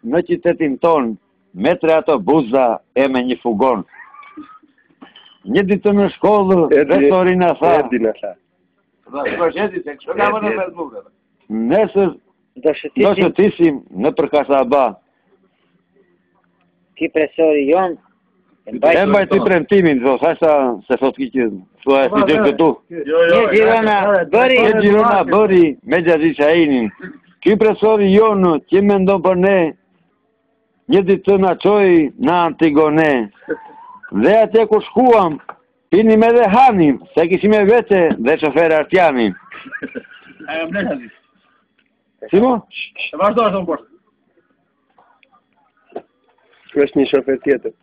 në qytetin ton, me 3 autobusa e me një fugon. Një ditë në shkollë, rektori na tha. Nesër do shëtisim në për Kasaba. Ki presori jon. E mbaj ti premtimin, thashta se thot ki që thua e si gjë këtu. Një Gjirona bëri. Një Gjirona bëri me Gjazi Shahinin. Ki presori jonë që me ndonë për ne, një ditë të na qoj në Antigone. Dhe atje ku shkuam, pinim edhe hanim, se kishim e vete dhe shofer Artjanin. A jam blesh azi. Si mo? E vazhdo është në poshtë. Është një shofer tjetër.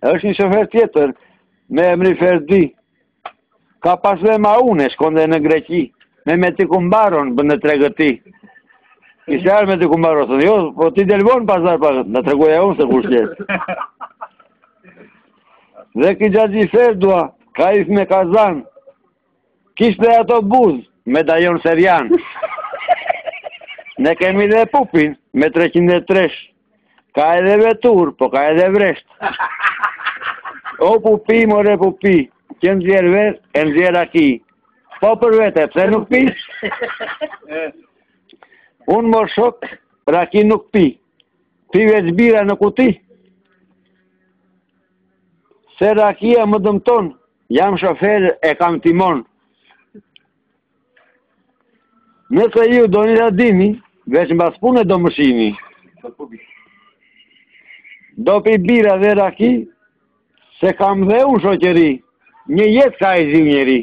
Është një shofer tjetër, me emri Ferdi. Ka pas dhe ma une, shkonde në Greqi. Me ti kumbaron, bënë tregëti. Kishë arë me ti kumbaron, thë jo, po ti delvon pasar pak, në tregoja unë se kur shqes. Dhe ki Gjazi Ferdua, ka if me Kazan. Kishte ato buz, me dajon serian. Ne kemi dhe pupin, me 303. Ka edhe vetur, po ka edhe vresht. O pupi, more pupi, që nëzjerë vet, e nëzjerë aki. Po për vete, pse nuk pi? Unë mor shok, raki nuk pi. Pi veç bira në kuti. Se rakia më dëmton, jam shofer e kam timon. Nëse ju do një radini, veç mbas pune do më shini. Do pi bira dhe raki, se kam dhe unë shoqeri, një jetë ka i zi njeri.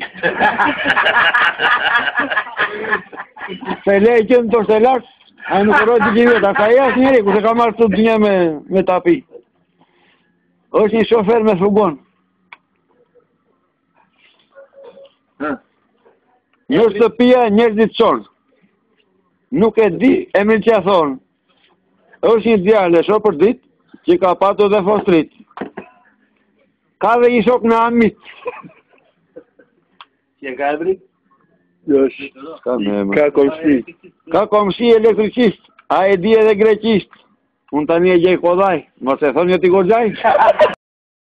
Se lej që në të shtelat, a nuk rojtë të gjithet, a ka jasë njeri, ku se ka marrë të dënja me tapi. është një shofer me fugon. Një shtëpia njerëzit qonë. Nuk e di, e me që a thonë. është një djale shok për dit, që ka patu dhe fostrit. Ka dhe një shok në amit. Që ka ebri? Ka komshi. Ka komshi elektricist. A e di edhe greqisht. Unë tani e gjej kodaj. Mos e thonë një t'i gogjaj.